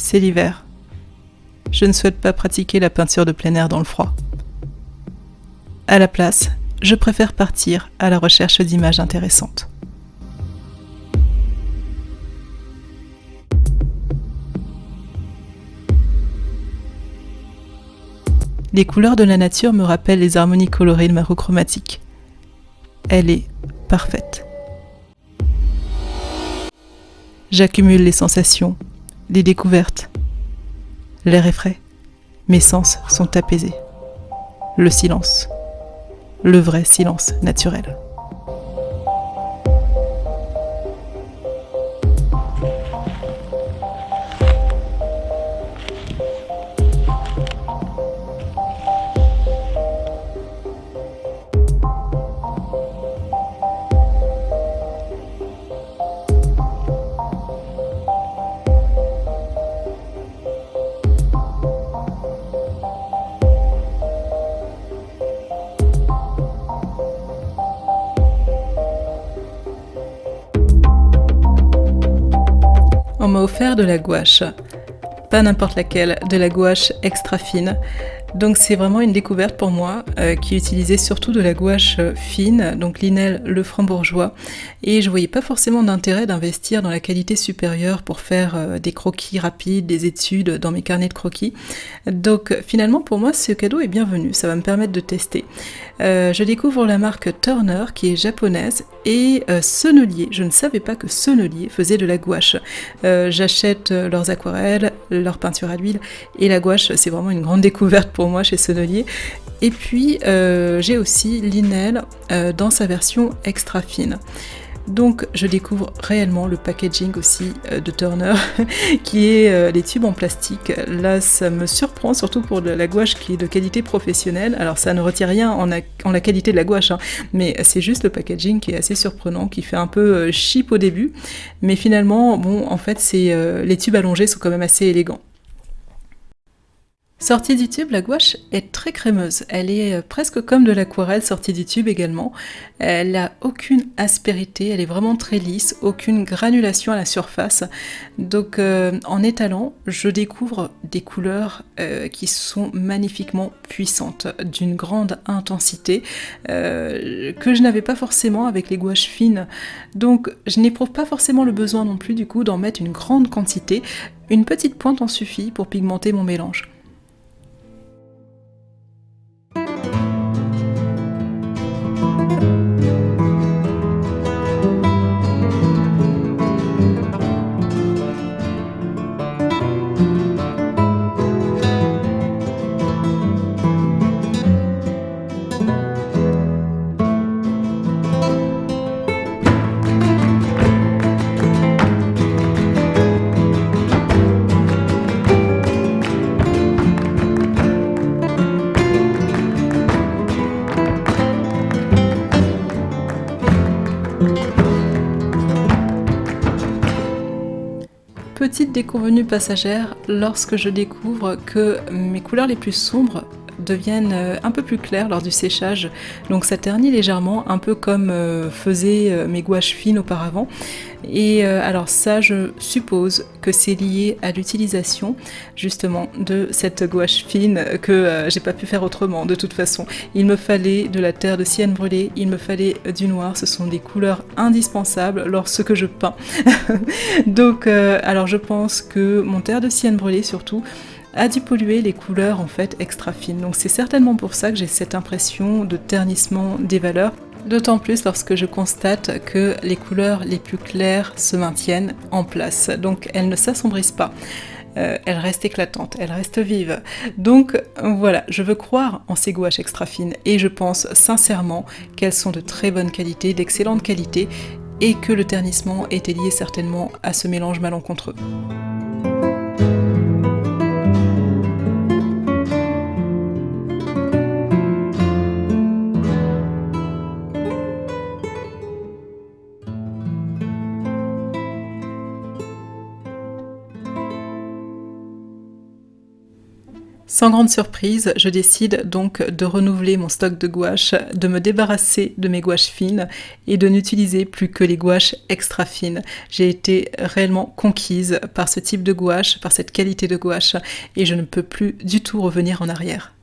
c'est l'hiver. Je ne souhaite pas pratiquer la peinture de plein air dans le froid. À la place, je préfère partir à la recherche d'images intéressantes. Les couleurs de la nature me rappellent les harmonies colorées de ma roue chromatique. Elle est parfaite. J'accumule les sensations, les découvertes. L'air est frais, mes sens sont apaisés. Le silence, le vrai silence naturel. On m'a offert de la gouache, pas n'importe laquelle, de la gouache extra fine. Donc c'est vraiment une découverte pour moi qui utilisait surtout de la gouache fine, donc Linel le Frambourgeois, et je voyais pas forcément d'intérêt d'investir dans la qualité supérieure pour faire des croquis rapides, des études dans mes carnets de croquis. Donc finalement pour moi ce cadeau est bienvenu, ça va me permettre de tester. Je découvre la marque Turner qui est japonaise et Sennelier. Je ne savais pas que Sennelier faisait de la gouache. J'achète leurs aquarelles, leurs peintures à l'huile et la gouache, c'est vraiment une grande découverte pour moi chez Sennelier. Et puis j'ai aussi Linel dans sa version extra fine. Donc je découvre réellement le packaging aussi de Turner qui est les tubes en plastique. Là ça me surprend surtout pour de la gouache qui est de qualité professionnelle. Alors ça ne retire rien en la qualité de la gouache, hein, mais c'est juste le packaging qui est assez surprenant, qui fait un peu cheap au début. Mais finalement, bon, en fait les tubes allongés sont quand même assez élégants. Sortie du tube, la gouache est très crémeuse. Elle est presque comme de l'aquarelle sortie du tube également. Elle n'a aucune aspérité, elle est vraiment très lisse, aucune granulation à la surface. Donc en étalant, je découvre des couleurs qui sont magnifiquement puissantes, d'une grande intensité, que je n'avais pas forcément avec les gouaches fines. Donc je n'éprouve pas forcément le besoin non plus du coup d'en mettre une grande quantité. Une petite pointe en suffit pour pigmenter mon mélange. Petite déconvenue passagère lorsque je découvre que mes couleurs les plus sombres deviennent un peu plus claires lors du séchage, donc ça ternit légèrement, un peu comme faisaient mes gouaches fines auparavant. Et alors ça, je suppose que c'est lié à l'utilisation justement de cette gouache fine que j'ai pas pu faire autrement de toute façon. Il me fallait de la terre de sienne brûlée, il me fallait du noir, ce sont des couleurs indispensables lorsque je peins. Donc alors je pense que mon terre de sienne brûlée surtout a dû polluer les couleurs en fait extra fines. Donc c'est certainement pour ça que j'ai cette impression de ternissement des valeurs. D'autant plus lorsque je constate que les couleurs les plus claires se maintiennent en place. Donc elles ne s'assombrissent pas. Elles restent éclatantes, elles restent vives. Donc voilà, je veux croire en ces gouaches extra fines et je pense sincèrement qu'elles sont de très bonne qualité, d'excellente qualité et que le ternissement était lié certainement à ce mélange malencontreux. Sans grande surprise, je décide donc de renouveler mon stock de gouache, de me débarrasser de mes gouaches fines et de n'utiliser plus que les gouaches extra fines. J'ai été réellement conquise par ce type de gouache, par cette qualité de gouache, et je ne peux plus du tout revenir en arrière.